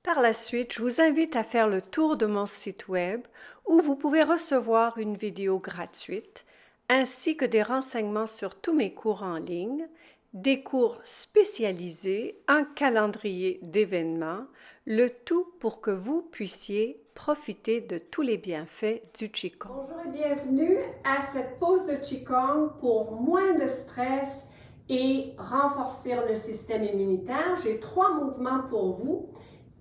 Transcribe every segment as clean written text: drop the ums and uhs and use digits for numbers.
Par la suite, je vous invite à faire le tour de mon site web où vous pouvez recevoir une vidéo gratuite ainsi que des renseignements sur tous mes cours en ligne, des cours spécialisés, un calendrier d'événements, le tout pour que vous puissiez profiter de tous les bienfaits du Qigong. Bonjour et bienvenue à cette pause de Qigong pour moins de stress et renforcer le système immunitaire. J'ai 3 mouvements pour vous.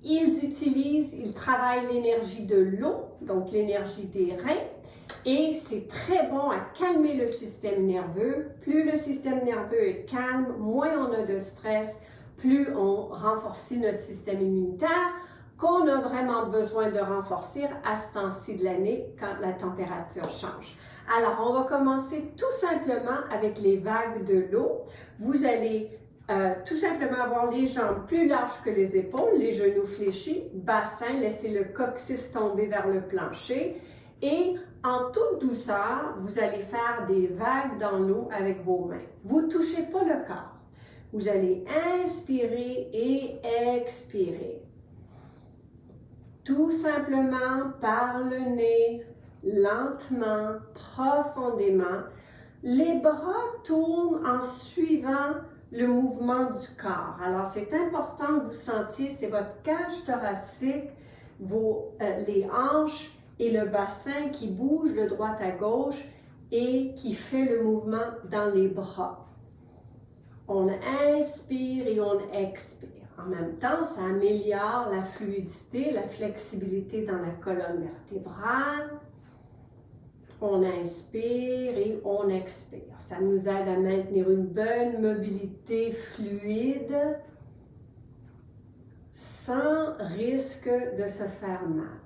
Ils travaillent l'énergie de l'eau, donc l'énergie des reins, et c'est très bon à calmer le système nerveux. Plus le système nerveux est calme, moins on a de stress, plus on renforce notre système immunitaire, qu'on a vraiment besoin de renforcer à ce temps-ci de l'année quand la température change. Alors, on va commencer tout simplement avec les vagues de l'eau. Vous allez tout simplement avoir les jambes plus larges que les épaules, les genoux fléchis, bassin, laissez le coccyx tomber vers le plancher et en toute douceur, vous allez faire des vagues dans l'eau avec vos mains. Vous ne touchez pas le corps. Vous allez inspirer et expirer. Tout simplement par le nez, lentement, profondément. Les bras tournent en suivant le mouvement du corps. Alors, c'est important que vous sentiez, c'est votre cage thoracique, les hanches et le bassin qui bougent de droite à gauche et qui fait le mouvement dans les bras. On inspire et on expire. En même temps, ça améliore la fluidité, la flexibilité dans la colonne vertébrale. On inspire et on expire. Ça nous aide à maintenir une bonne mobilité fluide sans risque de se faire mal.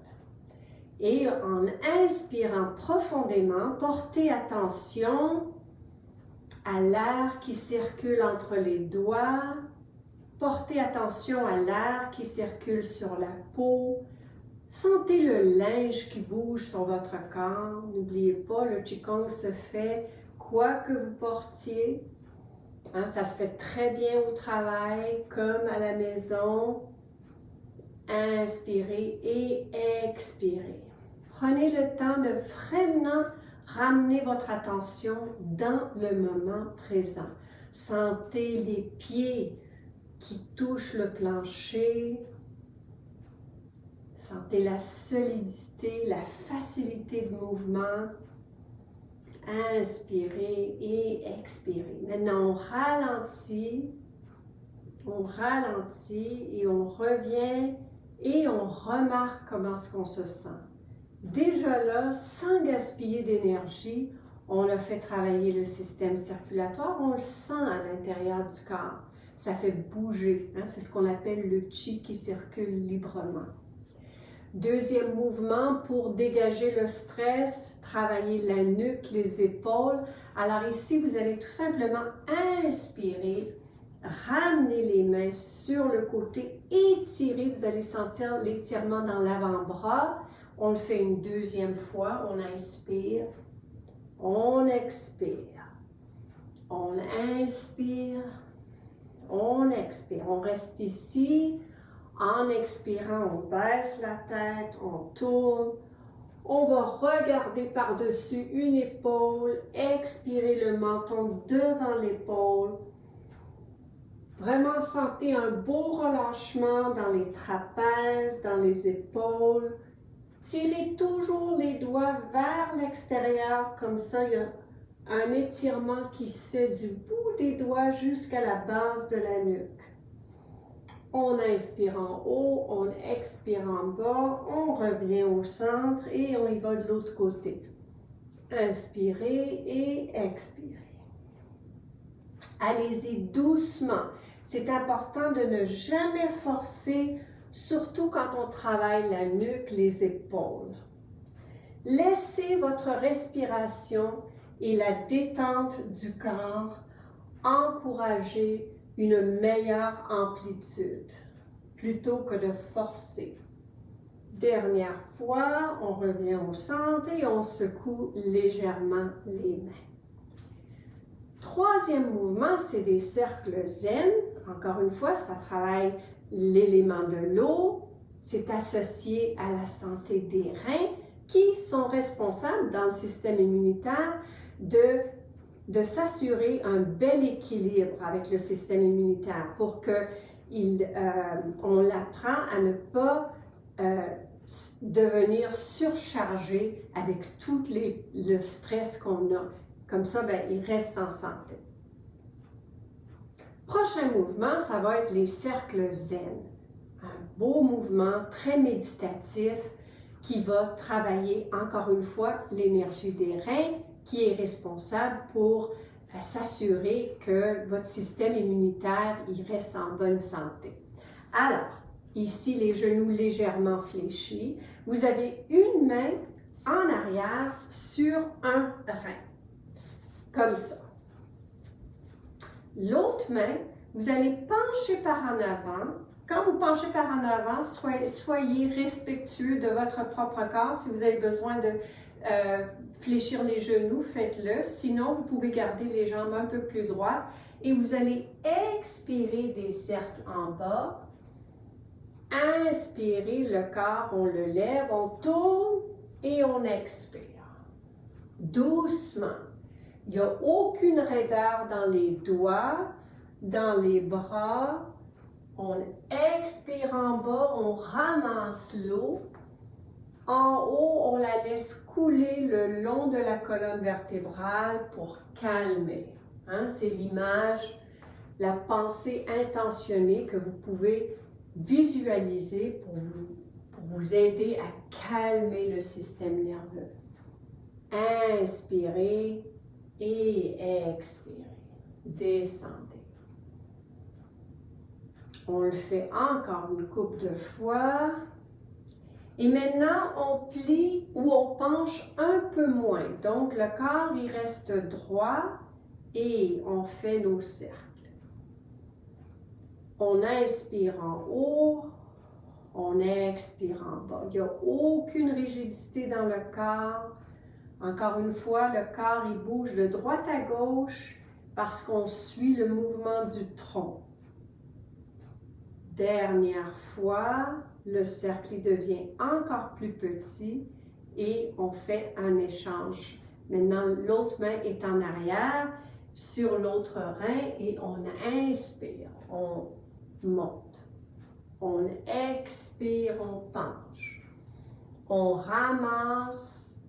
Et en inspirant profondément, portez attention à l'air qui circule entre les doigts. Portez attention à l'air qui circule sur la peau. Sentez le linge qui bouge sur votre corps. N'oubliez pas, le Qigong se fait quoi que vous portiez. Ça se fait très bien au travail comme à la maison. Inspirez et expirez. Prenez le temps de vraiment ramener votre attention dans le moment présent. Sentez les pieds qui touchent le plancher. Sentez la solidité, la facilité de mouvement. Inspirez et expirez. Maintenant, on ralentit et on revient et on remarque comment est-ce qu'on se sent. Déjà là, sans gaspiller d'énergie, on a fait travailler le système circulatoire, on le sent à l'intérieur du corps. Ça fait bouger, c'est ce qu'on appelle le Qi qui circule librement. Deuxième mouvement pour dégager le stress, travailler la nuque, les épaules. Alors ici, vous allez tout simplement inspirer, ramener les mains sur le côté, étirer. Vous allez sentir l'étirement dans l'avant-bras. On le fait une deuxième fois. On inspire, on expire. On inspire, on expire. On reste ici. En expirant, on baisse la tête, on tourne. On va regarder par-dessus une épaule, expirer le menton devant l'épaule. Vraiment sentez un beau relâchement dans les trapèzes, dans les épaules. Tirez toujours les doigts vers l'extérieur, comme ça il y a un étirement qui se fait du bout des doigts jusqu'à la base de la nuque. On inspire en haut, on expire en bas, on revient au centre et on y va de l'autre côté. Inspirez et expirez. Allez-y doucement. C'est important de ne jamais forcer, surtout quand on travaille la nuque, les épaules. Laissez votre respiration et la détente du corps encourager une meilleure amplitude plutôt que de forcer. Dernière fois, on revient au centre et on secoue légèrement les mains. Troisième mouvement, c'est des cercles zen. Encore une fois, ça travaille l'élément de l'eau, c'est associé à la santé des reins qui sont responsables dans le système immunitaire de s'assurer un bel équilibre avec le système immunitaire pour que on l'apprend à ne pas devenir surchargé avec tout le stress qu'on a. Comme ça, ben, il reste en santé. Prochain mouvement, ça va être les cercles zen. Un beau mouvement très méditatif qui va travailler encore une fois l'énergie des reins qui est responsable pour s'assurer que votre système immunitaire il reste en bonne santé. Alors, ici les genoux légèrement fléchis, vous avez une main en arrière sur un rein, comme ça. L'autre main, vous allez pencher par en avant. Quand vous penchez par en avant, soyez respectueux de votre propre corps. Si vous avez besoin de fléchir les genoux, faites-le. Sinon, vous pouvez garder les jambes un peu plus droites et vous allez expirer des cercles en bas. Inspirez le corps, on le lève, on tourne et on expire. Doucement. Il n'y a aucune raideur dans les doigts, dans les bras. On expire en bas, on ramasse l'eau. En haut, on la laisse couler le long de la colonne vertébrale pour calmer. Hein? C'est l'image, la pensée intentionnée que vous pouvez visualiser pour vous aider à calmer le système nerveux. Inspirez et expirez. Descendez. On le fait encore une couple de fois. Et maintenant, on plie ou on penche un peu moins. Donc, le corps, il reste droit et on fait nos cercles. On inspire en haut, on expire en bas. Il n'y a aucune rigidité dans le corps. Encore une fois, le corps, il bouge de droite à gauche parce qu'on suit le mouvement du tronc. Dernière fois, le cercle devient encore plus petit et on fait un échange. Maintenant, l'autre main est en arrière sur l'autre rein et on inspire, on monte. On expire, on penche. On ramasse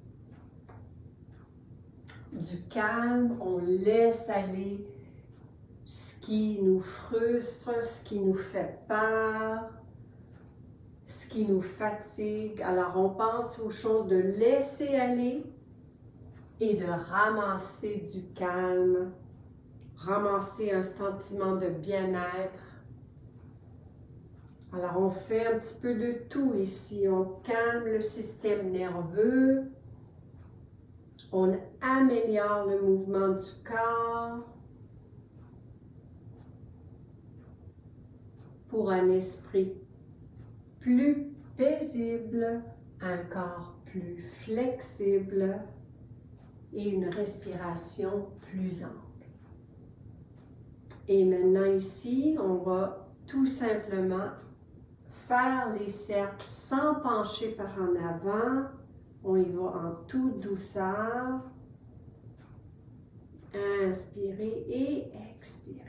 du calme, on laisse aller ce qui nous frustre, ce qui nous fait peur, ce qui nous fatigue. Alors, on pense aux choses de laisser aller et de ramasser du calme, ramasser un sentiment de bien-être. Alors, on fait un petit peu de tout ici. On calme le système nerveux, on améliore le mouvement du corps, pour un esprit plus paisible, un corps plus flexible et une respiration plus ample. Et maintenant ici, on va tout simplement faire les cercles sans pencher par en avant. On y va en toute douceur. Inspirez et expirez.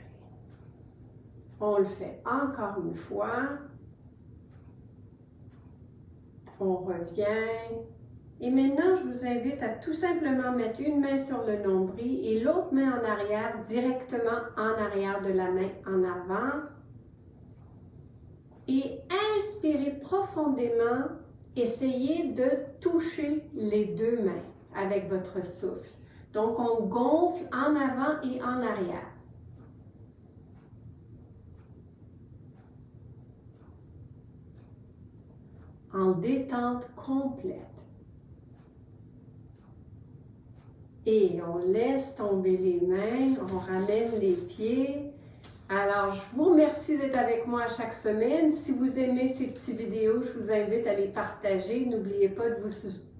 On le fait encore une fois. On revient. Et maintenant, je vous invite à tout simplement mettre une main sur le nombril et l'autre main en arrière, directement en arrière de la main en avant. Et inspirez profondément. Essayez de toucher les deux mains avec votre souffle. Donc, on gonfle en avant et en arrière. En détente complète. Et on laisse tomber les mains, on ramène les pieds. Alors, je vous remercie d'être avec moi chaque semaine. Si vous aimez ces petites vidéos, je vous invite à les partager. N'oubliez pas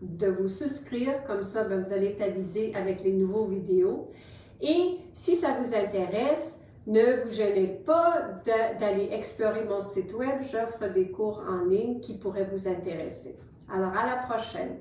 de vous souscrire, comme ça, vous allez être avisé avec les nouveaux vidéos. Et si ça vous intéresse, Ne vous gênez pas d'aller explorer mon site web. J'offre des cours en ligne qui pourraient vous intéresser. Alors, à la prochaine!